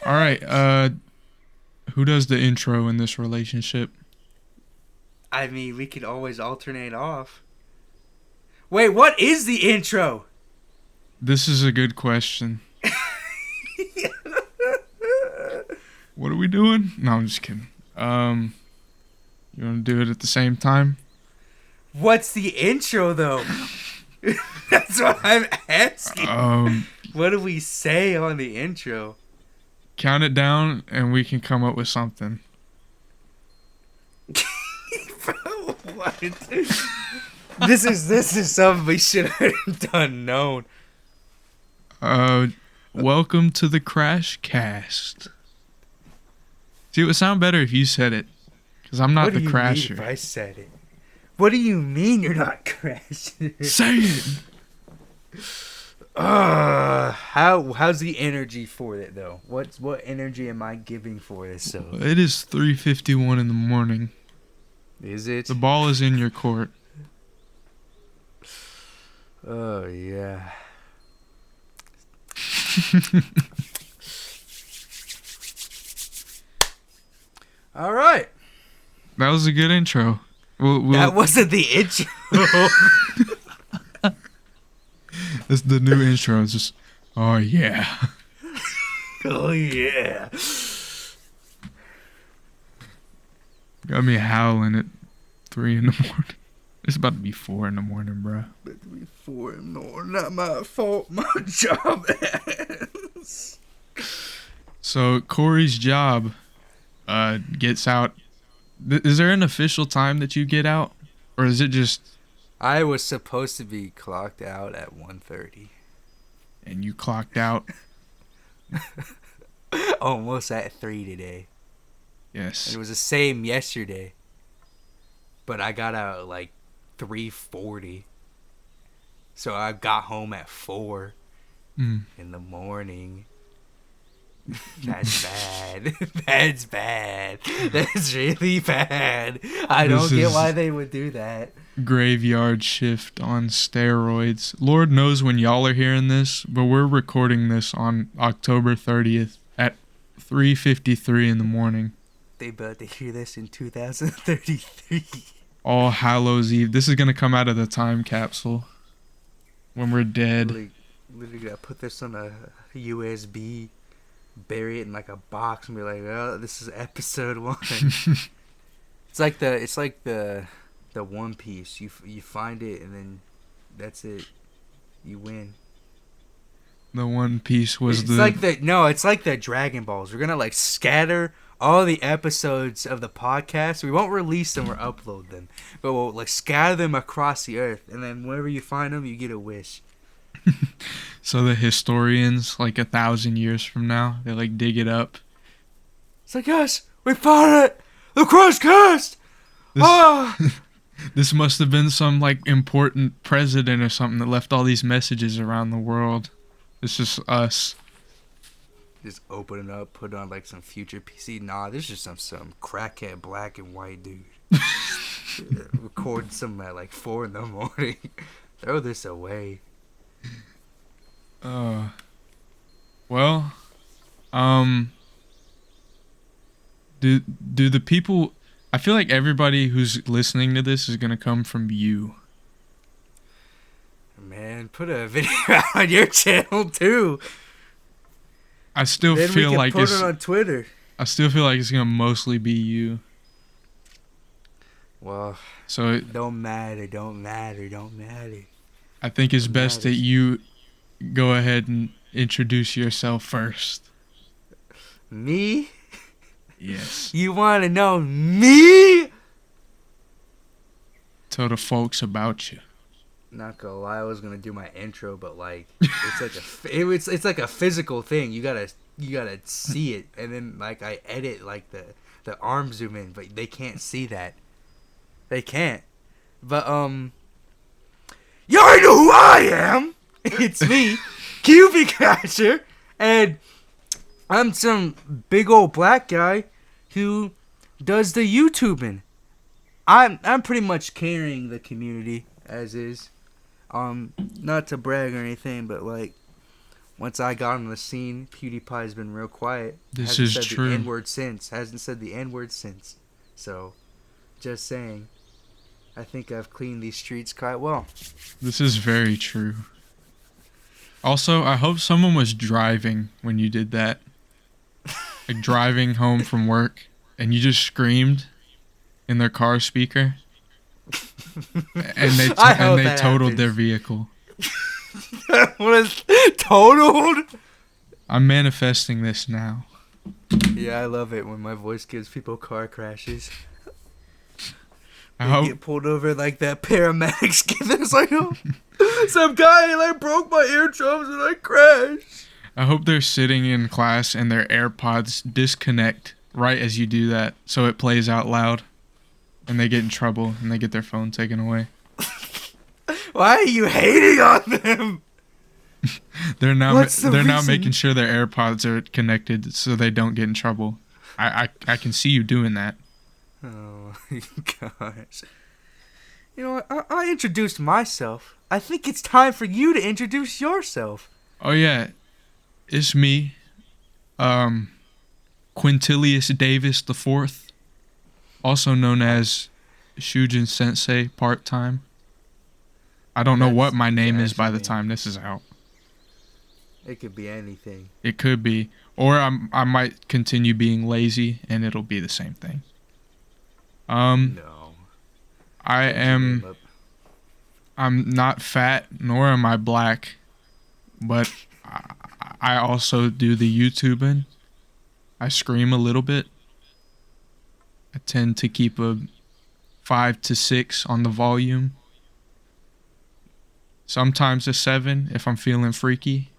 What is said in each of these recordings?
All right. Who does the intro in this relationship? I mean, we could always alternate off. Wait, what is the intro? This is a good question. What are we doing? No, I'm just kidding. You want to do it at the same time? What's the intro, though? That's what I'm asking. What do we say on the intro? Count it down, and we can come up with something. What? This is something we should have done known. Welcome to the CrashCast. See, it would sound better if you said it, because I'm not the crasher. Mean if I said it? What do you mean you're not crashing? Say it. How's the energy for it though? What energy am I giving for this? So it is 3:51 in the morning. Is it? The ball is in your court. Oh yeah. All right. That was a good intro. That wasn't the intro. That's the new intro. It's just, oh yeah. Oh yeah. Got me howling at 3 in the morning. It's about to be 4 in the morning, bro. About to be 4 in the morning. Not my fault. My job is. So Corey's job gets out. Is there an official time that you get out, or is it just? I was supposed to be clocked out at 1:30. And you clocked out. Almost at 3 today. Yes. And it was the same yesterday. But I got out at like 3:40. So I got home at 4 in the morning. That's bad. That's bad. That's really bad. I don't get why they would do that. Graveyard shift on steroids. Lord knows when y'all are hearing this, but we're recording this on October 30th at 3:53 in the morning. They about to hear this in 2033. All Hallows Eve. This is going to come out of the time capsule when we're dead. Literally gotta put this on a USB, bury it in like a box, and be like, "Oh, this is episode 1." It's like the One Piece. You find it and then that's it. You win. The One Piece was It's like the Dragon Balls. We're gonna like scatter all the episodes of the podcast. We won't release them or upload them, but we'll like scatter them across the earth, and then whenever you find them, you get a wish. So the historians, like 1,000 years from now, they like dig it up. It's like, yes, we found it! The CrashCast! This must have been some like important president or something that left all these messages around the world. It's just us. Just open it up, put on like some future PC. Nah, this is just some crackhead black and white dude. Record some at like 4 in the morning. Throw this away. Well, do the people? I feel like everybody who's listening to this is gonna come from you. Man, put a video out on your channel too. I still then feel we can like put it on Twitter. I still feel like it's gonna mostly be you. Well, so don't matter. I think it's best that you go ahead and introduce yourself first. Me? Yes. You want to know me? Tell the folks about you. Not gonna lie, I was gonna do my intro, but like it's like a physical thing. You gotta see it, and then like I edit like the arm zoom in, but they can't see that. They can't. But you already know who I am. It's me, QB Crasher, and I'm some big old black guy who does the YouTubing. I'm pretty much carrying the community as is. Not to brag or anything, but like once I got on the scene, PewDiePie's been real quiet. This Hasn't is said true. the N-word since. Hasn't said the N-word since. So, just saying. I think I've cleaned these streets quite well. This is very true. Also, I hope someone was driving when you did that. Like driving home from work, and you just screamed in their car speaker, and they totaled their vehicle. What is totaled? I'm manifesting this now. Yeah, I love it when my voice gives people car crashes. I They hope get pulled over like that paramedics give us like, oh, some guy like broke my eardrums and I crashed. I hope they're sitting in class and their AirPods disconnect right as you do that, so it plays out loud, and they get in trouble and they get their phone taken away. Why are you hating on them? They're now reason? making sure their AirPods are connected so they don't get in trouble. I can see you doing that. Oh my gosh. You know what? I introduced myself. I think it's time for you to introduce yourself. Oh yeah, it's me, Quintilius Davis IV, also known as Shujin Sensei part-time. I don't know what my name is by the time this is out. It could be anything. It could be. Or I might continue being lazy and it'll be the same thing. No. I'm not fat, nor am I black, but I also do the YouTubing. I scream a little bit. I tend to keep a 5 to 6 on the volume. Sometimes a 7 if I'm feeling freaky.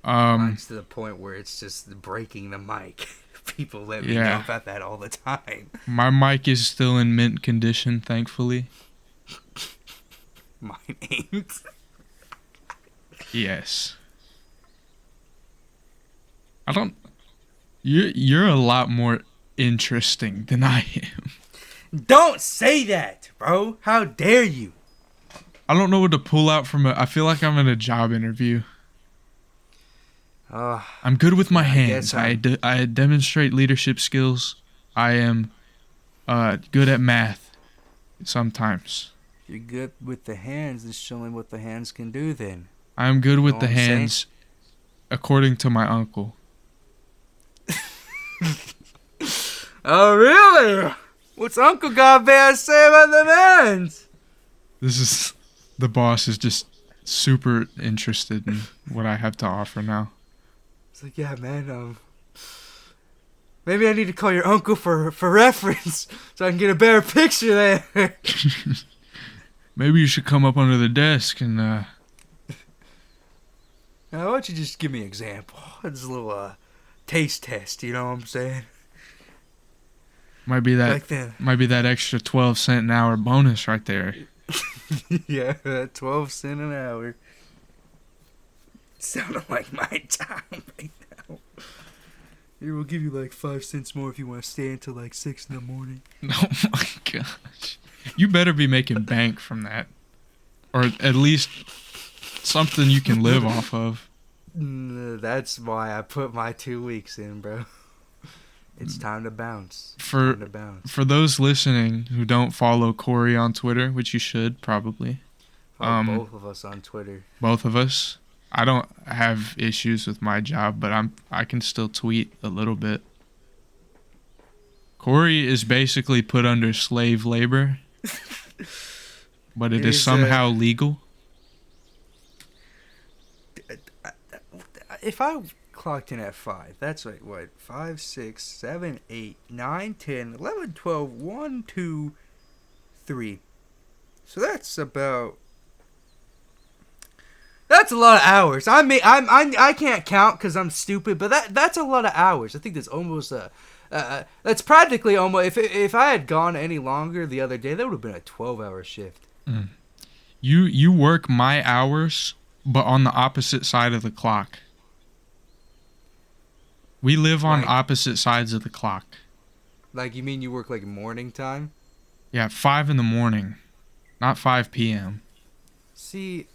Mine's to the point where it's just breaking the mic. People let me know about that all the time. My mic is still in mint condition, thankfully. Mine ain't. Yes. You're a lot more interesting than I am. Don't say that, bro. How dare you? I don't know what to pull out from it. I feel like I'm in a job interview. I'm good with my hands. I demonstrate leadership skills. I am good at math sometimes. If you're good with the hands, then show me what the hands can do then. I'm good with the hands, according to my uncle. Oh, really? What's Uncle got bad to say about the hands? The boss is just super interested in what I have to offer now. It's like, yeah, man, maybe I need to call your uncle for reference so I can get a better picture there. Maybe you should come up under the desk and, Now, why don't you just give me an example? It's a little, taste test, you know what I'm saying? Might be that extra 12-cent an hour bonus right there. Yeah, 12 cents an hour. Sounded like my time right now. Here, we'll give you like 5 cents more if you want to stay until like 6 in the morning. Oh my gosh. You better be making bank from that. Or at least something you can live off of. That's why I put my 2 weeks in, bro. It's time to bounce. For those listening who don't follow Corey on Twitter, which you should probably. Follow both of us on Twitter. Both of us. I don't have issues with my job, but I can still tweet a little bit. Corey is basically put under slave labor, but it is somehow legal. If I clocked in at 5, that's like what? 5, 6, 7, 8, 9, 10, 11, 12, 1, 2, 3. So that's about... That's a lot of hours. I mean, I can't count because I'm stupid, but that's a lot of hours. I think that's almost that's practically almost. If I had gone any longer the other day, that would have been a 12-hour shift. Mm. You work my hours, but on the opposite side of the clock. We live on opposite sides of the clock. Like, you mean you work like morning time? Yeah, 5 in the morning, not 5 p.m. See,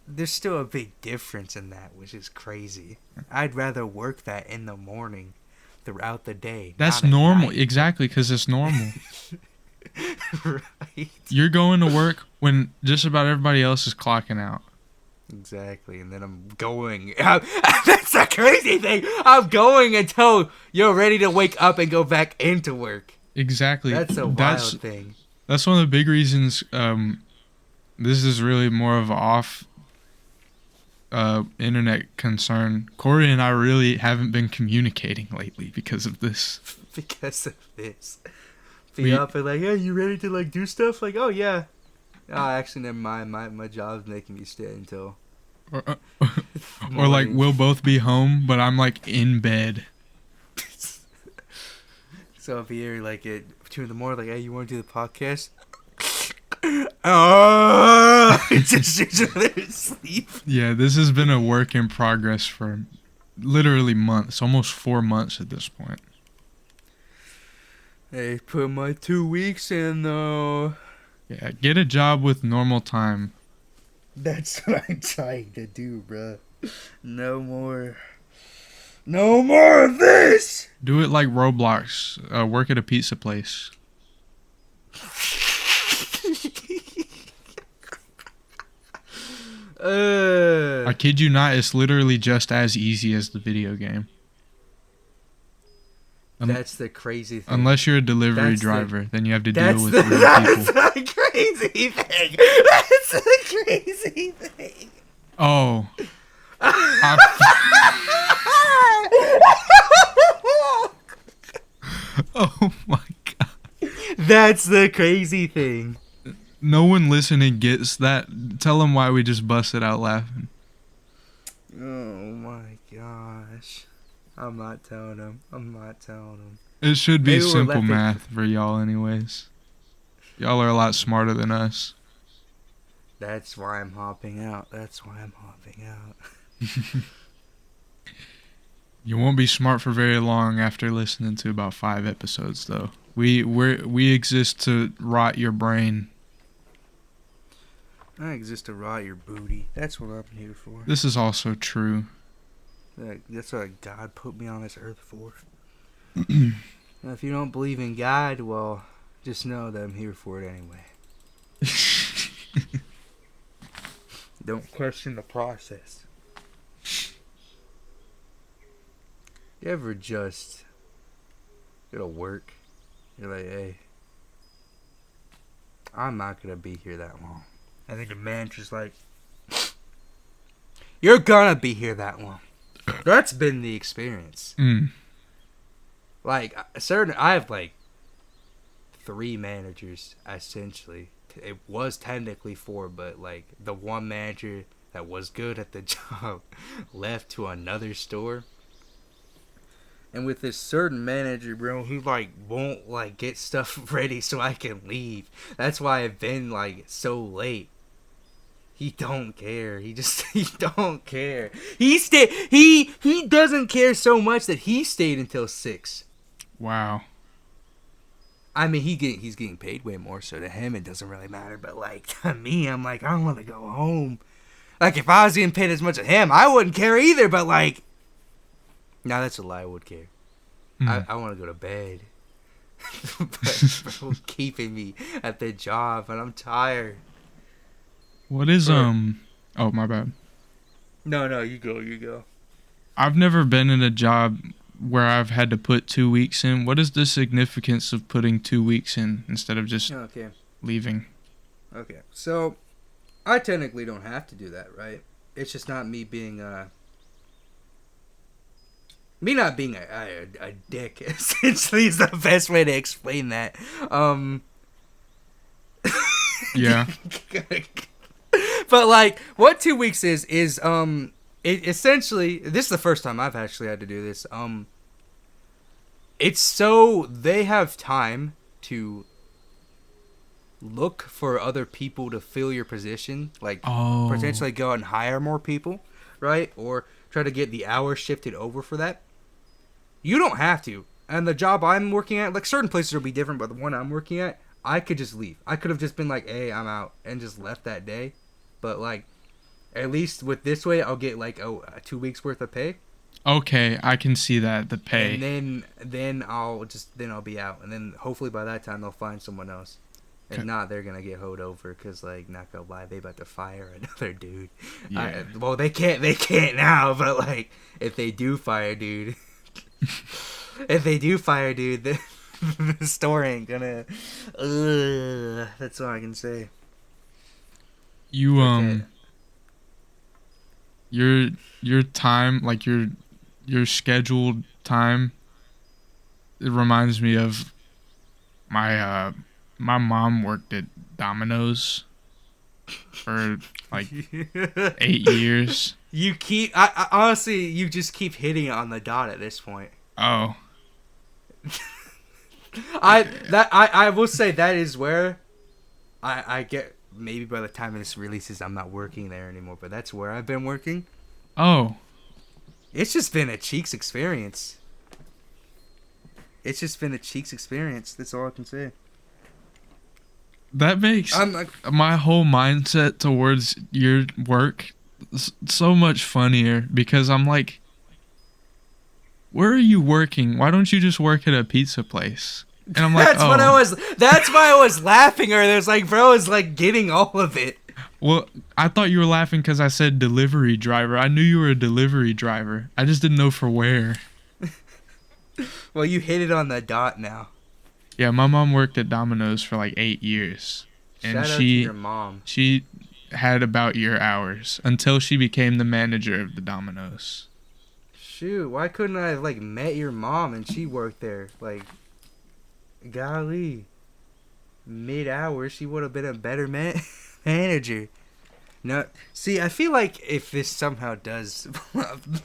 there's still a big difference in that, which is crazy. I'd rather work that in the morning throughout the day. That's not at normal. night. Exactly, because it's normal. Right. You're going to work when just about everybody else is clocking out. Exactly, and then I'm going. That's the crazy thing. I'm going until you're ready to wake up and go back into work. Exactly. That's a wild thing. That's one of the big reasons. This is really more of an off internet concern. Corey and I really haven't been communicating lately because of this. Because of this. Be up and like, hey, you ready to like do stuff? Like, oh yeah. Oh, actually, never mind. My job's making me stay until. Or like we'll both be home, but I'm like in bed. So if you're like at 2 a.m, like, hey, you want to do the podcast? Oh, just sleep. Yeah, this has been a work in progress for literally months, almost 4 months at this point. Hey, put my 2 weeks in though. Yeah, get a job with normal time. That's what I'm trying to do, bruh. No more of this. Do it like Roblox. Work at a pizza place. I kid you not, it's literally just as easy as the video game. That's the crazy thing. Unless you're a delivery driver, then you have to deal with real people. That's the crazy thing. That's the crazy thing. Oh. Oh my god. That's the crazy thing. No one listening gets that. Tell them why we just busted out laughing. Oh my gosh. I'm not telling them. It should be Maybe we're simple laughing. math for y'all anyways. Y'all are a lot smarter than us. That's why I'm hopping out. You won't be smart for very long after listening to about 5 episodes though. We exist to rot your brain. I exist to rot your booty. That's what I'm here for. This is also true. That's what God put me on this earth for. And if you don't believe in God, well, just know that I'm here for it anyway. Don't question the process. You ever just go to work? You're like, hey, I'm not going to be here that long. I think the manager's like, you're going to be here that long. That's been the experience. Like, I have like 3 managers, essentially. It was technically 4, but like the one manager that was good at the job left to another store. And with this certain manager, bro, he like won't like get stuff ready so I can leave. That's why I've been like so late. He don't care. He don't care. He doesn't care so much that he stayed until 6. Wow. I mean, he's getting paid way more, so to him it doesn't really matter. But like to me, I'm like, I want to go home. Like if I was getting paid as much as him, I wouldn't care either. But like, no, that's a lie. I would care. I want to go to bed. But bro, keeping me at the job, and I'm tired. What is Oh, my bad. No, you go. I've never been in a job where I've had to put 2 weeks in. What is the significance of putting 2 weeks in instead of just leaving? Okay, so I technically don't have to do that, right? It's just not me being me not being a dick. Essentially, is the best way to explain that. Yeah. But like, what 2 weeks is it essentially, this is the first time I've actually had to do this. It's so they have time to look for other people to fill your position, like potentially go and hire more people, right? Or try to get the hours shifted over for that. You don't have to. And the job I'm working at, like certain places will be different, but the one I'm working at, I could just leave. I could have just been like, hey, I'm out, and just left that day. But like, At least with this way, I'll get like 2 weeks worth of pay. Okay, I can see that, the pay. And then I'll be out, and then hopefully by that time they'll find someone else. If not, they're gonna get hoed over because, like, not gonna lie, they about to fire another dude. Yeah. Well, they can't now, but like, if they do fire dude, the store ain't gonna. That's all I can say. You Okay. your time, like your scheduled time, it reminds me of my my mom worked at Domino's for like 8 years. I honestly, you just keep hitting it on the dot at this point. Oh. I will say that is where I get, maybe by the time this releases I'm not working there anymore, but that's where I've been working. Oh. It's just been a Cheeks experience. That's all I can say. That makes my whole mindset towards your work so much funnier, because I'm like, where are you working? Why don't you just work at a pizza place? And I'm like, that's why I was laughing earlier. It's like, bro is like getting all of it. Well, I thought you were laughing because I said delivery driver. I knew you were a delivery driver. I just didn't know for where. Well, you hit it on the dot now. Yeah, my mom worked at Domino's for like 8 years. And Shout out to your mom. She had about your hours until she became the manager of the Domino's. Shoot, why couldn't I have like met your mom and she worked there? Like, golly, mid-hour she would have been a better manager. No, see, I feel like if this somehow does,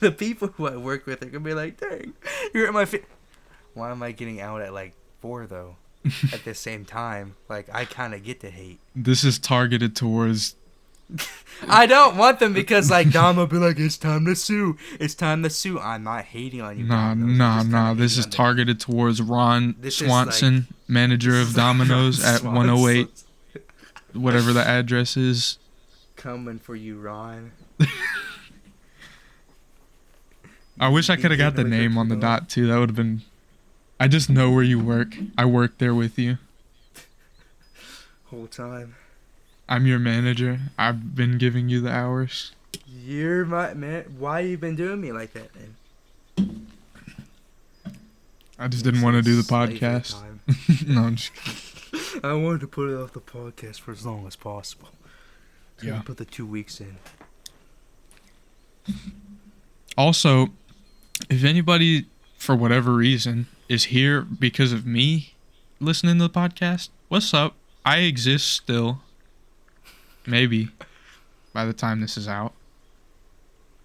the people who I work with are gonna be like, "Dang, you're at my Why am I getting out at like 4 though? At the same time, like, I kind of get to hate. This is targeted towards. I don't want them because, like, Dom will be like, it's time to sue. I'm not hating on you. Nah. This is targeted towards Ron Swanson, like, manager of Domino's at 108, whatever the address is. Coming for you, Ron. I wish I could have got the name on the dot too. That would have been. I just know where you work. I work there with you. Whole time. I'm your manager. I've been giving you the hours. You're my man. Why you been doing me like that, man? I just didn't want to do the podcast. No, I'm just kidding. I wanted to put it off the podcast for as long as possible. So yeah. Put the 2 weeks in. Also, if anybody, for whatever reason, is here because of me listening to the podcast, what's up? I exist still. Maybe by the time this is out.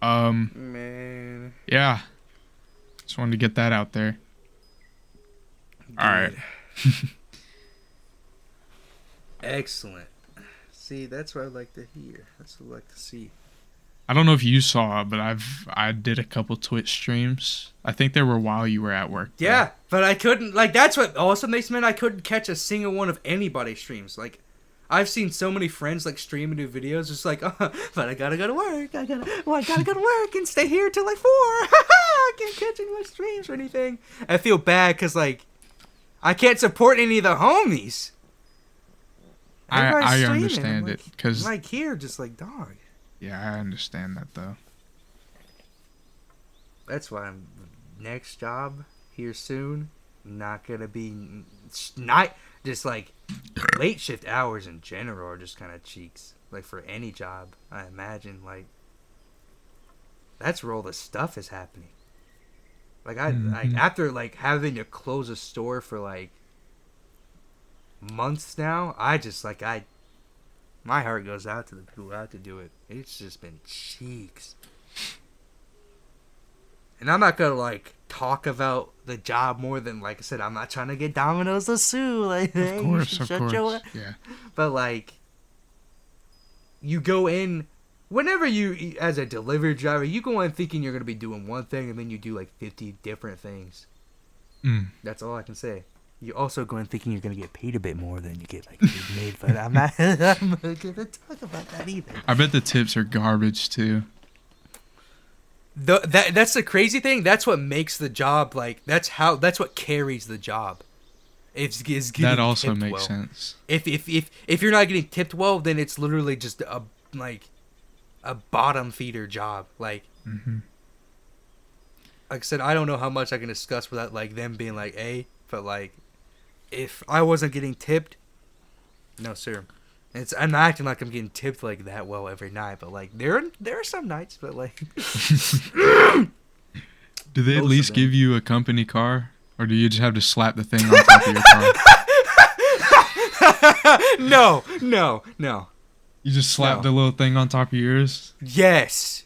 Man. Yeah. Just wanted to get that out there. Dude. All right. Excellent. See, that's what I like to hear. That's what I like to see. I don't know if you saw, but I did a couple Twitch streams. I think they were while you were at work. Yeah, but I couldn't, like, that's what also makes me mad. I couldn't catch a single one of anybody's streams. Like, I've seen so many friends, like, stream and do videos, just like, but I gotta go to work. I gotta go to work and stay here till like 4. I can't catch any of my streams or anything. I feel bad because, like, I can't support any of the homies. I understand it, because I'm like here, just like, dog. Yeah, I understand that though. That's why I'm next job here soon. Not gonna be night, just like late shift hours in general are just kind of cheeks. Like for any job, I imagine, like that's where all the stuff is happening. Like like after like having to close a store for like months now, my heart goes out to the people who have to do it. It's just been cheeks. And I'm not gonna like talk about the job more than, like I said, I'm not trying to get Domino's to sue. Like, of course. Yeah. But like, you go in whenever you, as a delivery driver, you go in thinking you're gonna be doing one thing, and then you do like 50 different things. That's all I can say. You also go in thinking you're gonna get paid a bit more than you get like made, but I'm not. I'm not gonna talk about that either. I bet the tips are garbage too. That's the crazy thing. That's what makes the job like. That's what carries the job. Is getting That also tipped makes well. sense. If you're not getting tipped well, then it's literally just a bottom feeder job. Like I said, I don't know how much I can discuss without like them being like, "Hey," but like, if I wasn't getting tipped, no sir. I'm not acting like I'm getting tipped like that well every night, but like there are some nights, but like. Do they at Most least of them. give you a company car, or do you just have to slap the thing on top of your car? No. You just slap No. the little thing on top of yours. Yes.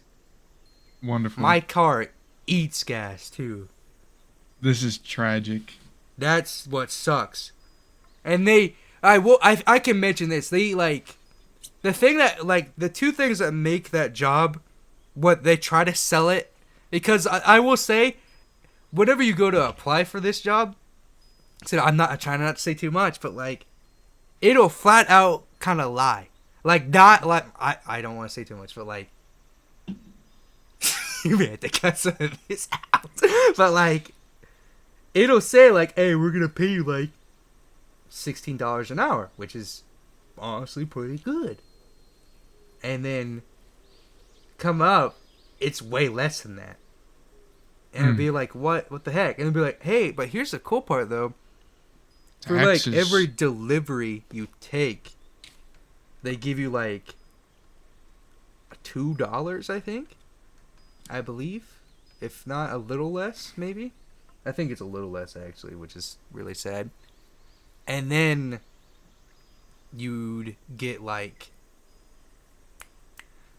Wonderful. My car eats gas too. This is tragic. That's what sucks. And I can mention this. They like the thing that like the two things that make that job what they try to sell it because I will say whenever you go to apply for this job, so I'm trying not to say too much, but like it'll flat out kind of lie. Like not like I don't want to say too much, but like you may have to cut some of this out. But like it'll say like, "Hey, we're gonna pay you like $16 an hour," which is honestly pretty good. And then come up, it's way less than that. And it'd be like, what the heck? And it'd be like, hey, but here's the cool part though. For like Taxes. every delivery you take, they give you like $2, I think. I believe. If not a little less, maybe. I think it's a little less actually, which is really sad. And then you'd get like,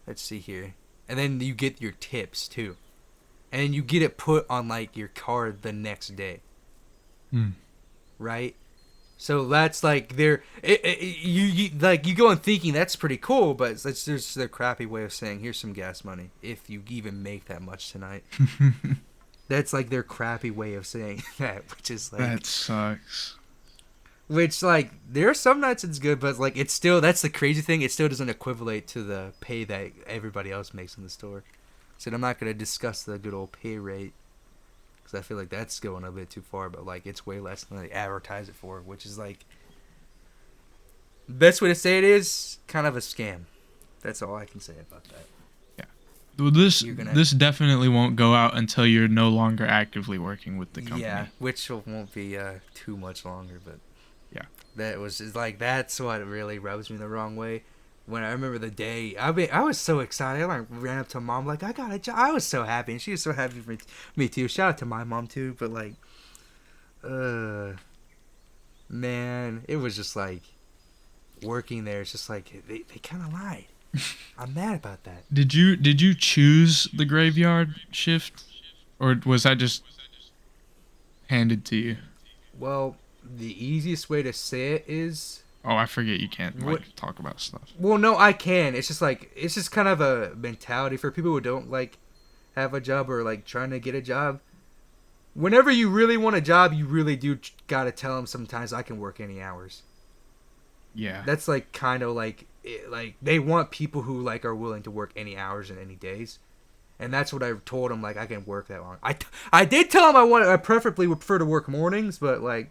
let's see here. And then you get your tips too. And then you get it put on like your card the next day. Right? So that's like you go in thinking that's pretty cool, but it's just their crappy way of saying here's some gas money if you even make that much tonight. That's like their crappy way of saying that, which is like That sucks. Which like there are some nights it's good, but like it's still that's the crazy thing. It still doesn't equivalent to the pay that everybody else makes in the store. So I'm not gonna discuss the good old pay rate because I feel like that's going a bit too far. But like it's way less than they advertise it for, which is like best way to say it is kind of a scam. That's all I can say about that. Well, this definitely won't go out until you're no longer actively working with the company. Yeah, which won't be too much longer, but yeah, that was just like that's what really rubs me the wrong way. When I remember the day, I was so excited. I like ran up to mom like I got a job. I was so happy, and she was so happy for me too. Shout out to my mom too. But like, man, it was just like working there. It's just like they kind of lied. I'm mad about that. Did you choose the graveyard shift, or was that just handed to you? Well, the easiest way to say it is. Oh, I forget you can't talk about stuff. Well, no, I can. It's just kind of a mentality for people who don't like have a job or like trying to get a job. Whenever you really want a job, you really do gotta tell them sometimes I can work any hours. Yeah. That's like kind of like they want people who like are willing to work any hours and any days. And that's what I told them, like I can work that long. I did tell them I preferably would prefer to work mornings, but like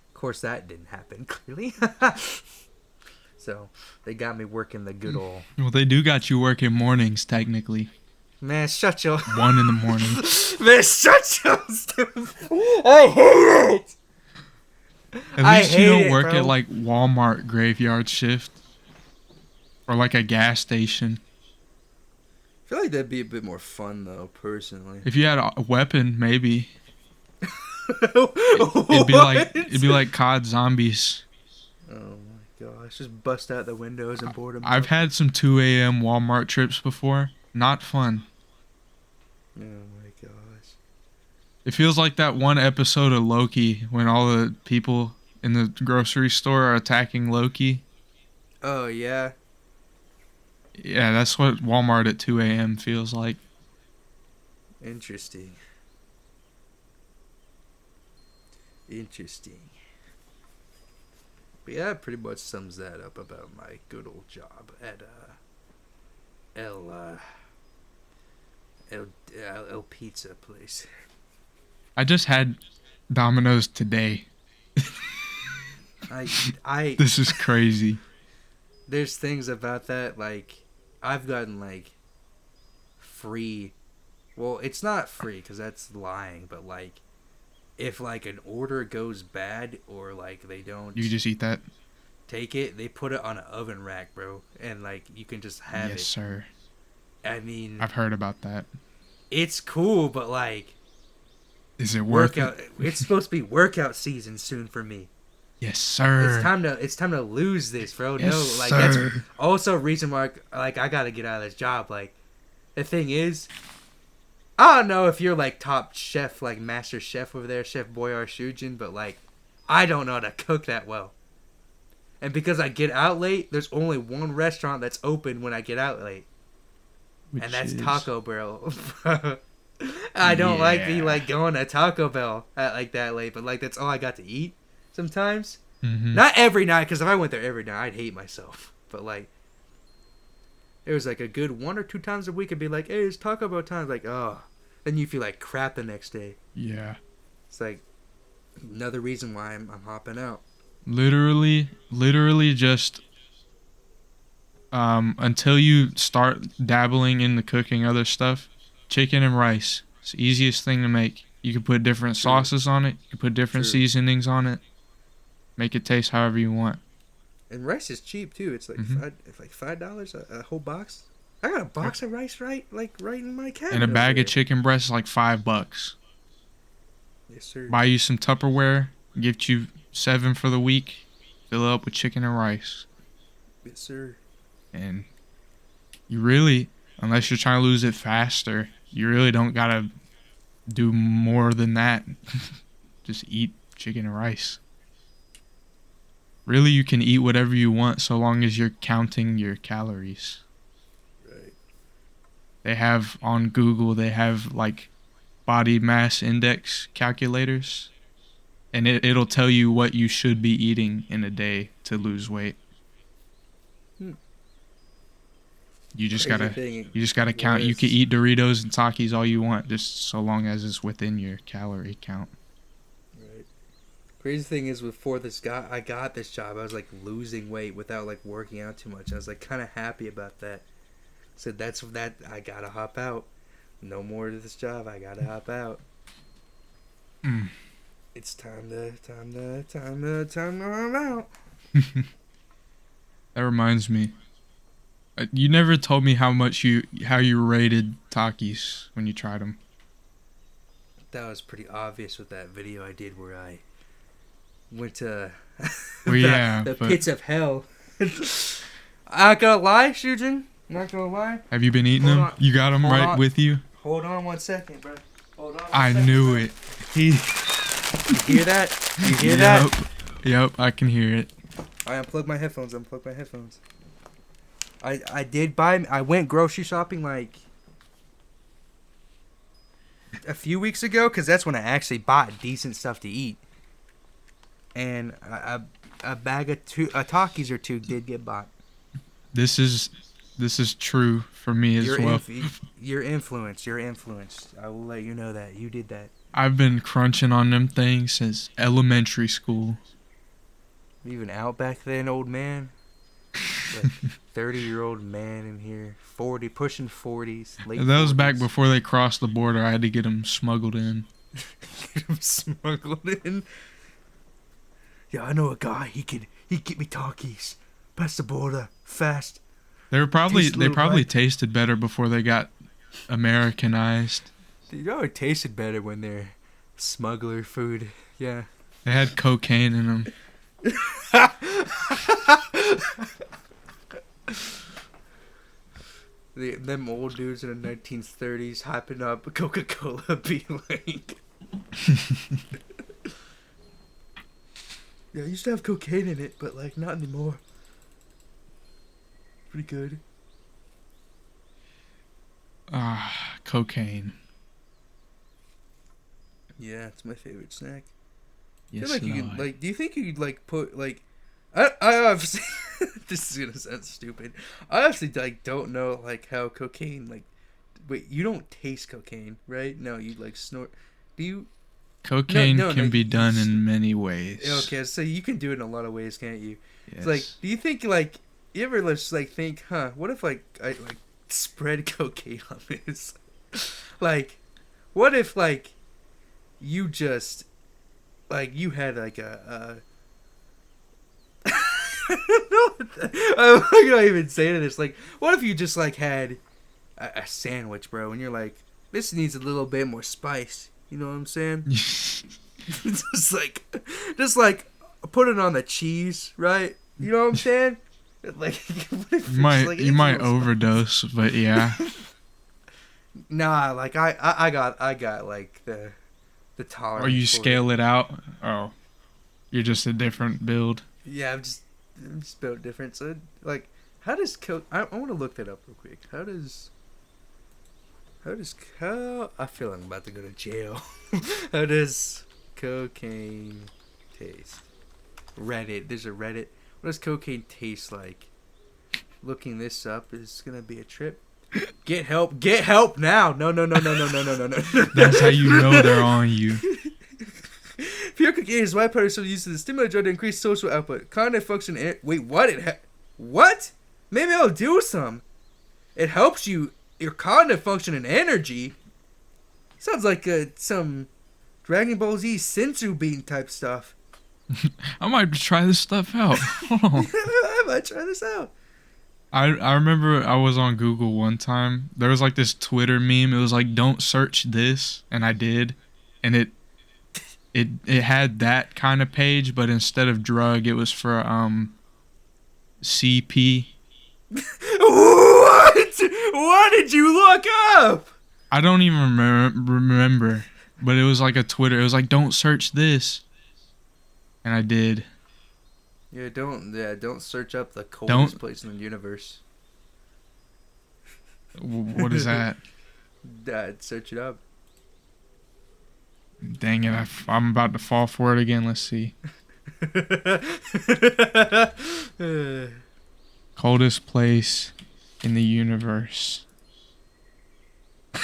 of course that didn't happen clearly. So they got me working the good old. Well, they do got you working mornings technically. Man, shut your 1 in the morning. Man, shut your stupid. I hate it. At least you don't work bro. at like Walmart graveyard shift or like a gas station. I feel like that'd be a bit more fun though, personally. If you had a weapon, maybe. It'd be like COD Zombies. Oh my gosh, just bust out the windows and board them. I've had some 2 a.m. Walmart trips before. Not fun. Oh my gosh. It feels like that one episode of Loki when all the people in the grocery store are attacking Loki. Oh yeah. Yeah, that's what Walmart at 2 a.m. feels like. Interesting. Interesting. But yeah, that pretty much sums that up about my good old job at El Pizza place. I just had Domino's today. I This is crazy. there's things about that, like I've gotten like free. Well, it's not free because that's lying, but like if like an order goes bad or like they don't You just eat that? take it, they put it on an oven rack, bro, and like you can just have Yes, it. sir. I mean, I've heard about that. it's cool, but like Is it worth workout. it? It's supposed to be workout season soon for me. Yes, sir. It's time to lose this, bro. Yes, No, like sir. that's also a reason why like I gotta get out of this job. Like the thing is, I don't know if you're like top chef, like master chef over there, Chef Boyar Shujin, but like I don't know how to cook that well. And because I get out late, there's only one restaurant that's open when I get out late, and that's Taco Bell. I don't like me like going to Taco Bell at like that late, but like that's all I got to eat sometimes. Mm-hmm. Not every night, because if I went there every night, I'd hate myself. But like, it was like a good 1 or 2 times a week. I'd be like, "Hey, it's Taco Bell time." Like, oh, then you feel like crap the next day. Yeah. It's like another reason why I'm hopping out. Literally just until you start dabbling in the cooking other stuff, chicken and rice. It's the easiest thing to make. You can put different sauces on it. You can put different seasonings on it. Make it taste however you want. And rice is cheap too. It's like $5 a whole box. I got a box of rice right in my cabinet. And a bag of chicken breast is like $5. Yes, sir. Buy you some Tupperware. Gift you 7 for the week. Fill it up with chicken and rice. Yes, sir. And you really, unless you're trying to lose it faster, you really don't gotta do more than that. Just eat chicken and rice. Really, you can eat whatever you want so long as you're counting your calories. Right. They have on Google, they have like body mass index calculators. And it'll tell you what you should be eating in a day to lose weight. You just gotta count. You can eat Doritos and Takis all you want, just so long as it's within your calorie count. Right. Crazy thing is, before I got this job, I was like losing weight without like working out too much. I was like kind of happy about that. So that's that. I gotta hop out. No more to this job. I gotta hop out. It's time to hop out. That reminds me. You never told me how you rated Takis when you tried them. That was pretty obvious with that video I did where I went to the pits of hell. I'm not gonna lie, Shujin. I'm not gonna lie. Have you been eating them? You got them right with you? Hold on 1 second, bro. Hold on. I knew it. You hear that? You hear that? Yep, I can hear it. I unplugged my headphones. I went grocery shopping like a few weeks ago because that's when I actually bought decent stuff to eat. And a bag of Takis or two did get bought. This is true for me as well. You're influenced. I will let you know that. You did that. I've been crunching on them things since elementary school. Even out back then, old man. Like 30-year-old man in here, 40, pushing 40s. Late that was 40s. back before they crossed the border. I had to get them smuggled in. Yeah, I know a guy. He get me Takis. Past the border, fast. They probably tasted better before they got Americanized. You know it tasted better when they're smuggler food. Yeah. They had cocaine in them. Them old dudes in the 1930s hyping up Coca-Cola being like... Yeah, I used to have cocaine in it, but like not anymore. Pretty good. Cocaine. Yeah, it's my favorite snack. I Yes, feel like you Lord. can, like, do you think you could, like, put, like, I obviously, this is gonna sound stupid. I obviously, like, don't know, like, how cocaine, like, wait, you don't taste cocaine, right? No, you, like, snort. Do you? Cocaine No, can be you done in many ways. okay, so you can do it in a lot of ways, can't you? It's like, Yes. do you think, like, you ever just, like, think, huh, what if, like, I, like, spread cocaine on this? Like, what if, like, you just, like, you had, like, I don't know I'm not gonna even say this. Like, what if you just, like, had a sandwich, bro, and you're like, this needs a little bit more spice. You know what I'm saying? just like, put it on the cheese, right? You know what I'm saying? Like, what if You might like, you it's a might little overdose, but yeah. Nah, like I got like the tolerance. Or you for scale it out. Oh, you're just a different build. Yeah, I'm just built different. So like, how does I want to look that up real quick. How I feel I'm about to go to jail. How does cocaine taste? Reddit. There's a Reddit. What does cocaine taste like? Looking this up is gonna be a trip. Get help! Get help now! No! That's how you know they're on you. Pure cocaine is why powder is used as a stimulant drug to increase social output. Cognitive function. Wait, what? What? Maybe I'll do some. It helps your cognitive function and energy. Sounds like some Dragon Ball Z Sensu Bean type stuff. I might try this stuff out. Hold on. I might try this out. I remember I was on Google one time. There was like this Twitter meme. It was like, "Don't search this," and I did, and it had that kind of page, but instead of drug, it was for CP. What? What did you look up? I don't even remember, but it was like a Twitter. It was like, "Don't search this," and I did. Yeah, don't search up the coldest place in the universe. What is that? Search it up. Dang it! I'm about to fall for it again. Let's see. Coldest place in the universe. I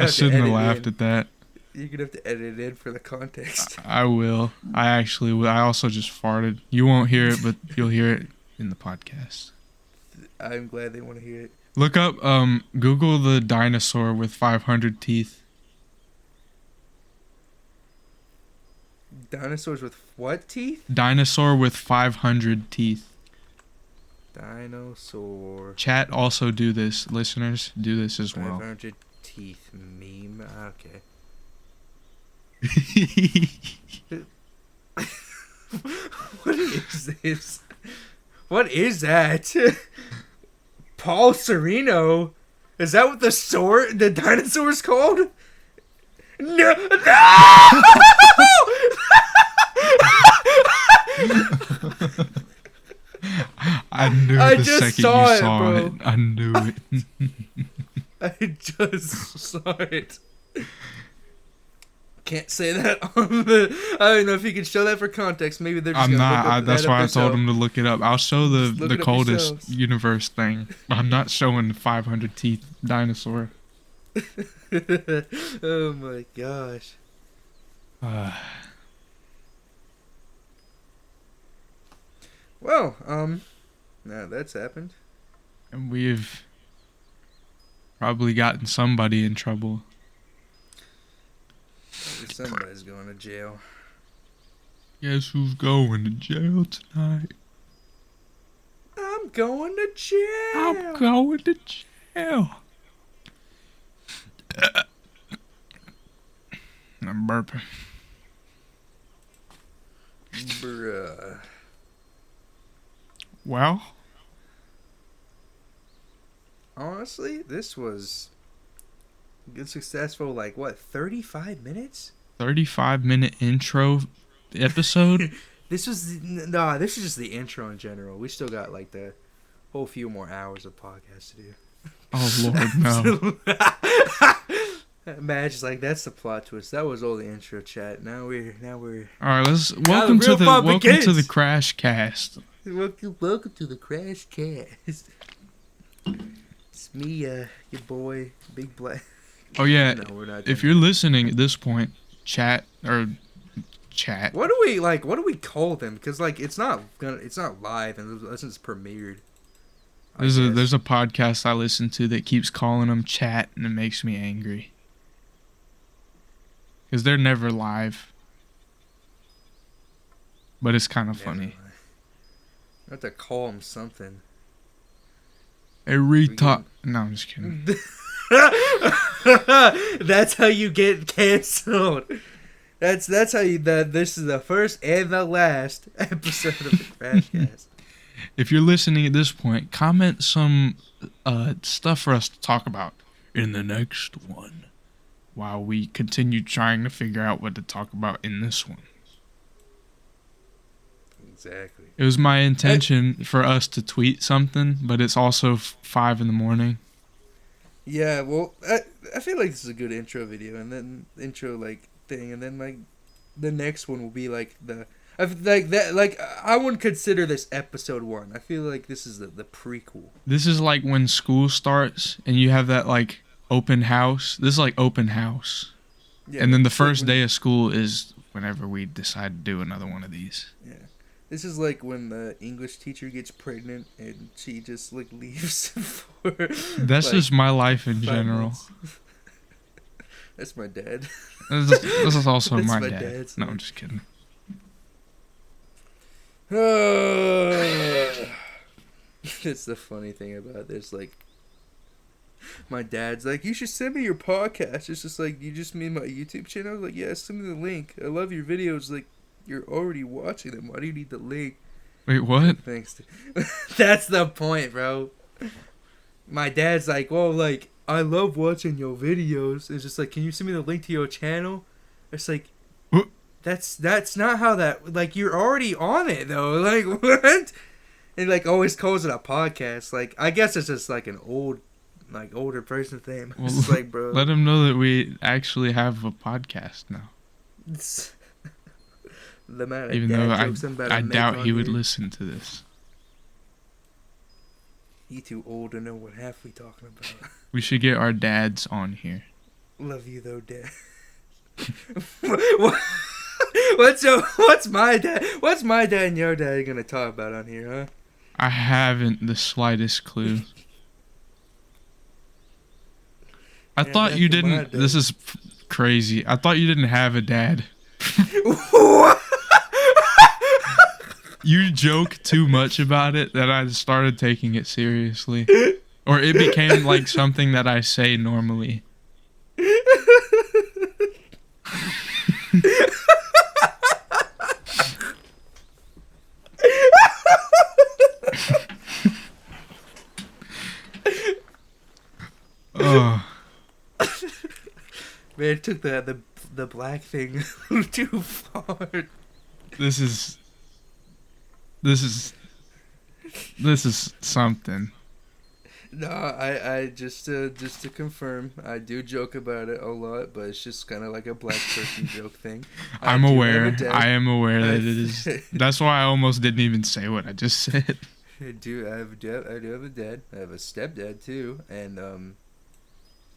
shouldn't have laughed at that. You're gonna have to edit it in for the context. I will. I actually will. I also just farted. You won't hear it, but you'll hear it in the podcast. I'm glad they want to hear it. Look up, Google the dinosaur with 500 teeth. Dinosaurs with what teeth? Dinosaur with 500 teeth. Dinosaur. Chat also do this. Listeners, do this as well. 500 teeth meme. Okay. What is this? What is that? Paul Sereno? Is that what the dinosaur's called? No! I knew I the just second saw you it, saw bro. it. I knew it. I just saw it. Can't say that on the. I don't know if you can show that for context. Maybe they're just I'm gonna not. look up That's that why I up told themselves. him to look it up. I'll show Just look the it up coldest yourselves. universe thing. I'm not showing the 500 teeth dinosaur. Oh my gosh. Well, now that's happened. And we've probably gotten somebody in trouble. Somebody's going to jail. Guess who's going to jail tonight? I'm going to jail. I'm going to jail. I'm burping. Bruh. Well, Honestly, this was good, successful. Like what, 35 minutes? 35-minute intro episode. This was just the intro in general. We still got like the whole few more hours of podcast to do. Oh Lord, no. Madge like, that's the plot twist. That was all the intro chat. Now we're All right, let's now welcome the to real the fun welcome to the begins. CrashCast. Welcome to the CrashCast. It's me, your boy, Big Black. Oh yeah, No, we're not. if you're listening at this point, chat. What do we call them? Because like it's not live unless it's premiered. There's a podcast I listen to that keeps calling them chat, and it makes me angry. Because they're never live. But it's kind of funny. I have to call them something. A retard. No, I'm just kidding. That's how you get canceled. That's how you. This is the first and the last episode of the CrashCast. If you're listening at this point, comment some stuff for us to talk about in the next one, while we continue trying to figure out what to talk about in this one. Exactly. It was my intention for us to tweet something, but it's also 5 a.m. Yeah, well, I feel like this is a good intro video, and then intro like thing, and then like the next one will be like I wouldn't consider this episode 1. I feel like this is the prequel. This is like when school starts and you have that like open house. This is like open house. Yeah, And then the it's like first day of school is whenever we decide to do another one of these. Yeah. This is like when the English teacher gets pregnant and she just like leaves for That's like, just my life in 5 general. months. That's my dad. This is also That's my my dad. dad's No, name. I'm just kidding. That's the funny thing about this. Like, my dad's like, you should send me your podcast. It's just like, you just made my YouTube channel? I was like, yeah, send me the link. I love your videos. Like, you're already watching them. Why do you need the link? Wait, what? Thanks. That's the point, bro. My dad's like, well, like, I love watching your videos. It's just like, can you send me the link to your channel? It's like, What? that's not how that, like, you're already on it, though. Like, what? And, like, always calls it a podcast. Like, I guess it's just, like, an older person thing. Well, It's just like, bro. Let him know that we actually have a podcast now. It's the amount of Even dad though jokes I'm about to I make doubt on he would here. listen to this. He too old to know what half we talking about. We should get our dads on here. Love you though, Dad. What's my dad and your dad gonna talk about on here, huh? I haven't the slightest clue. I Yeah, thought back you in my didn't. day. This is crazy. I thought you didn't have a dad. You joke too much about it that I started taking it seriously. Or it became like something that I say normally. Oh, Man, it took the black thing too far. this is something. No, I just to confirm, I do joke about it a lot, but it's just kind of like a black person joke thing. I'm do have a aware. dad. I am aware that it is. That's why I almost didn't even say what I just said. I do have a dad. I have a stepdad too, and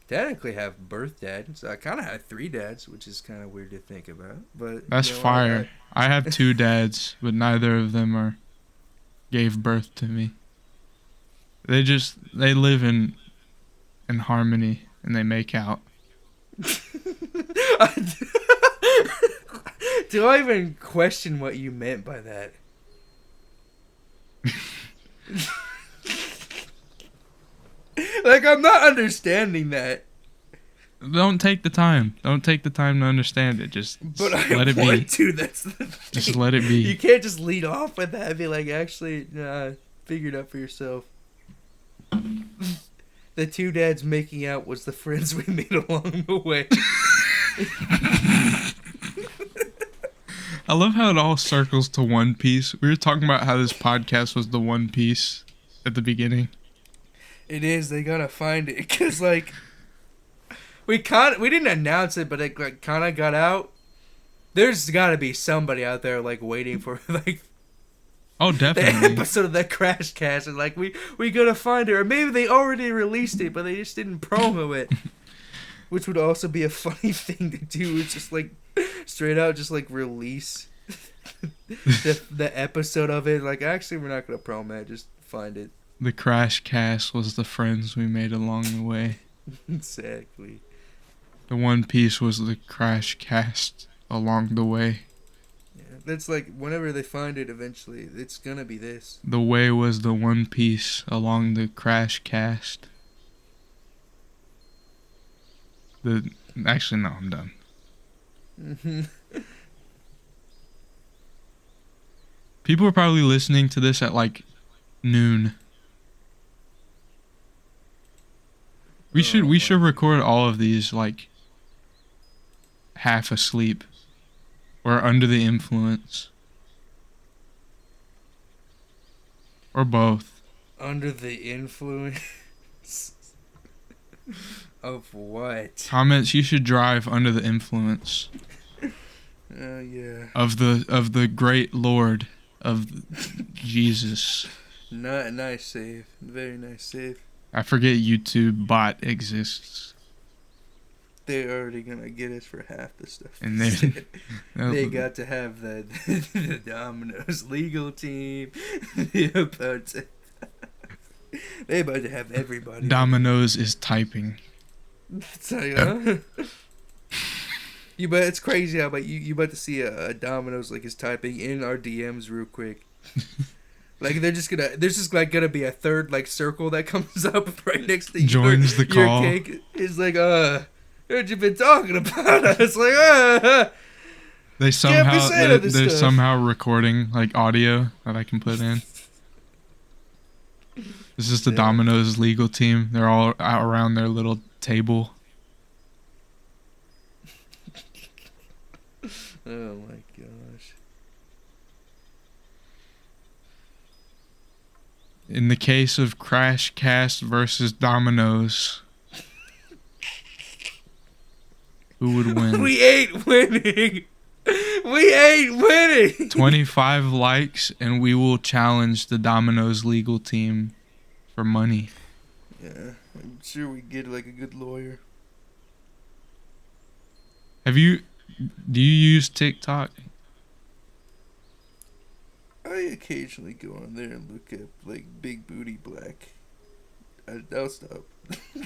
technically have birth dad. So I kind of have 3 dads, which is kind of weird to think about. But That's you know, fire. I have 2 dads, but neither of them gave birth to me. They live in harmony and they make out. Do I even question what you meant by that? Like, I'm not understanding that. Don't take the time. Don't take the time to understand it. Just But I let it want be. to. That's the thing. Just let it You be. can't just lead off with that and be like, actually, nah, figure it out for yourself. The 2 dads making out was the friends we made along the way. I love how it all circles to One Piece. We were talking about how this podcast was the One Piece at the beginning. It is. They gotta find it. Because, like, we didn't announce it, but it like kind of got out. There's got to be somebody out there like waiting for like Oh, the definitely. episode of that CrashCast, and like we gotta find it, or maybe they already released it, but they just didn't promo it, which would also be a funny thing to do. It's just like straight out, just like release the episode of it. Like, actually, we're not gonna promo it. Just find it. The CrashCast was the friends we made along the way. Exactly. The One Piece was the CrashCast along the way. Yeah, that's like whenever they find it, eventually, it's gonna be this. The way was the One Piece along the CrashCast. Actually, no, I'm done. People are probably listening to this at like noon. We should record all of these like half asleep or under the influence or both. Under the influence of what? Comments, you should drive under the influence Yeah. of the great Lord of Jesus. Nice save. Very nice save. I forget YouTube bot exists. They're already gonna get us for half the stuff. And they got to have the Domino's legal team. They about to have everybody. Domino's is typing. It's like, huh? You bet it's crazy how about you about to see a Domino's like is typing in our DMs real quick. Like there's just like gonna be a third like circle that comes up right next to Joins the call. Your cake. It's like what you been talking about? It's like They're stuff. somehow recording like audio that I can put in. This is the Domino's legal team. They're all out around their little table. Oh my gosh. In the case of CrashCast versus Domino's, who would win? We ain't winning. We ain't winning. 25 likes and we will challenge the Domino's legal team for money. Yeah, I'm sure we get like a good lawyer. Do you use TikTok? I occasionally go on there and look up like Big Booty Black. I'll stop.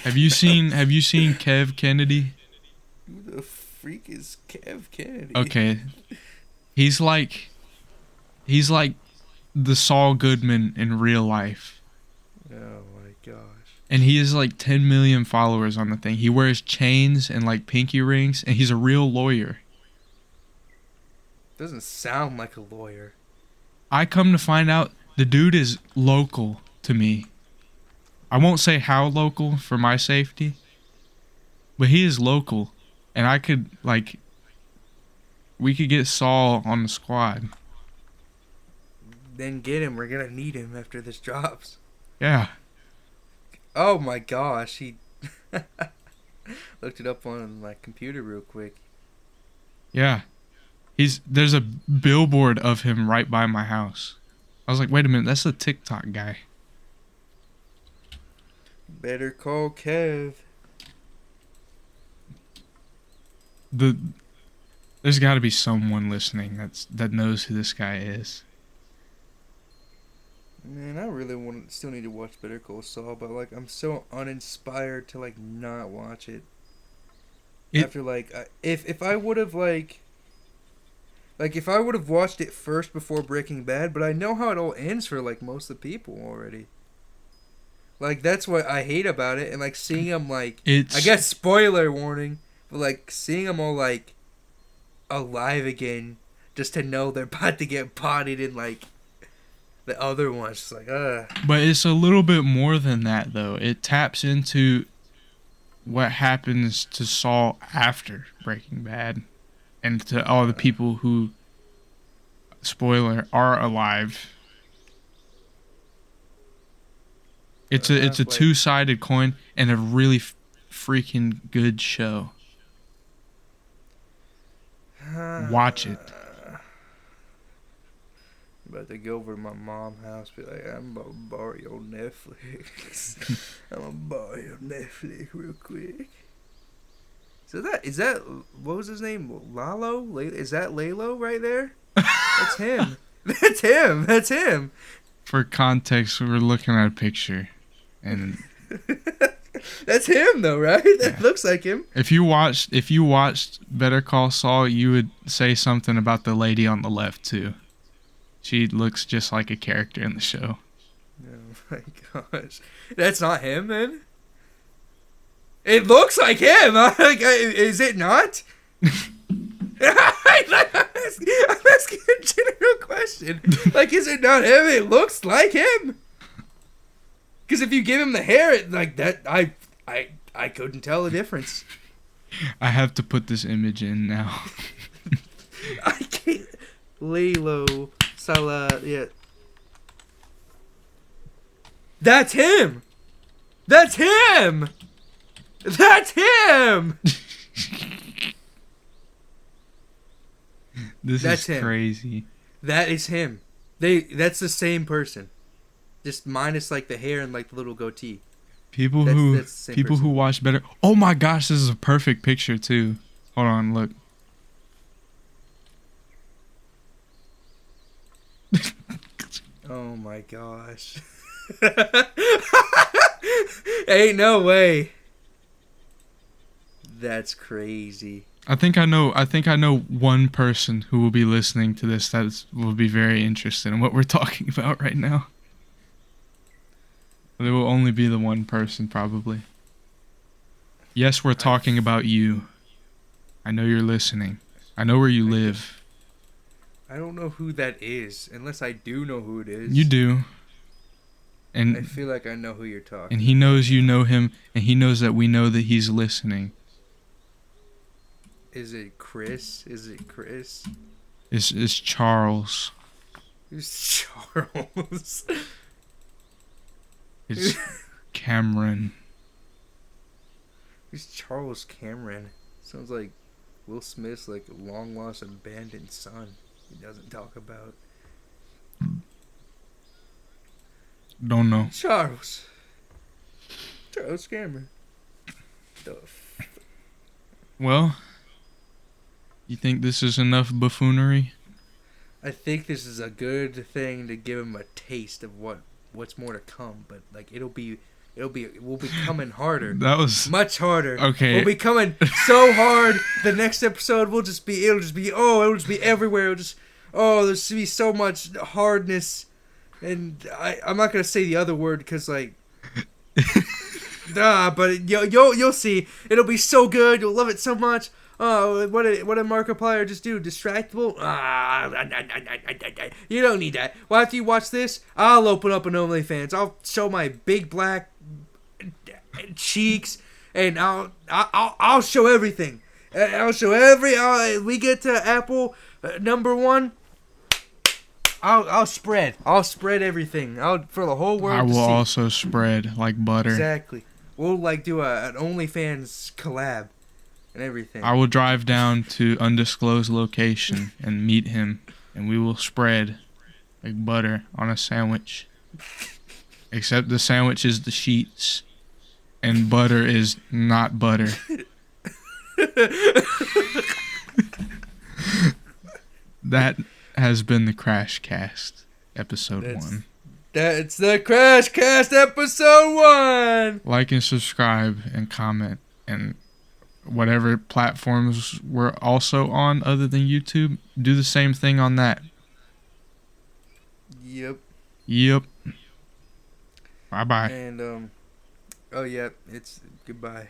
Have you seen Kev Kennedy? Who the freak is Kev Kennedy? Okay. He's like the Saul Goodman in real life. Oh my gosh. And he has like 10 million followers on the thing. He wears chains and like pinky rings and he's a real lawyer. Doesn't sound like a lawyer. I come to find out the dude is local to me. I won't say how local for my safety, but he is local. And I could, like, we could get Saul on the squad. Then get him. We're going to need him after this drops. Yeah. Oh my gosh. He looked it up on my computer real quick. Yeah. There's a billboard of him right by my house. I was like, wait a minute, that's the TikTok guy. Better call Kev. There's got to be someone listening that knows who this guy is. Man, I really still need to watch Better Call Saul, but like I'm so uninspired to like not watch it. After like if I would have if I would have watched it first before Breaking Bad, but I know how it all ends for like most of the people already. Like that's what I hate about it, and like seeing them like I guess spoiler warning, but like seeing them all like alive again, just to know they're about to get bodied in like the other ones, just like But it's a little bit more than that though. It taps into what happens to Saul after Breaking Bad. And to all the people who, spoiler, are alive. It's a two-sided coin, and a really freaking good show. Watch it. I'm about to go over to my mom's house, be like, I'm about to borrow your Netflix. I'm gonna borrow your Netflix real quick. So is that what was his name? Lalo? Is that Lalo right there? That's him. That's him. For context, we're looking at a picture, and that's him though, right? That looks like him. If you watched Better Call Saul, you would say something about the lady on the left too. She looks just like a character in the show. Oh my gosh, that's not him, then. It looks like him. Is it not? I'm asking a general question. Like, is it not him? It looks like him. Because if you give him the hair, like that, I couldn't tell the difference. I have to put this image in now. I can't. Lalo Salah, yeah. That's him. That's him. That's him. That's is crazy. That is him. That's the same person. Just minus like the hair and like the little goatee. People who watch Better. Oh my gosh, this is a perfect picture too. Hold on, look. Oh my gosh. Ain't no way. That's crazy. I think I know one person who will be listening to this will be very interested in what we're talking about right now. There will only be the one person, probably. Yes, we're talking about you. I know you're listening. I know where you live. I don't know who that is, unless I do know who it is. You do. And I feel like I know who you're talking. And he knows you know him, and he knows that we know that he's listening. Is it Chris? It's Charles. Who's Charles? It's Cameron. Who's Charles Cameron? Sounds like Will Smith's like long lost abandoned son. He doesn't talk about. Don't know. Charles Cameron. Well, you think this is enough buffoonery? I think this is a good thing to give him a taste of what's more to come, but like we'll be coming harder. That was much harder. Okay. We'll be coming so hard. The next episode it'll just be everywhere. There's be so much hardness, and I'm not gonna say the other word because like. But you'll see. It'll be so good. You'll love it so much. Oh, what did Markiplier just do? Distractible? You don't need that. Well, after you watch this, I'll open up an OnlyFans. I'll show my big black cheeks, and I'll show everything. I'll show we get to Apple #1. I'll spread everything. For the whole world. I will to see. also spread like butter. Exactly. We'll like do an OnlyFans collab and everything. I will drive down to undisclosed location and meet him, and we will spread like butter on a sandwich. Except the sandwich is the sheets, and butter is not butter. That has been the CrashCast, episode 1. That's the CrashCast episode 1. Like and subscribe and comment, and whatever platforms we're also on other than YouTube, do the same thing on that. Yep. Bye-bye. And it's goodbye.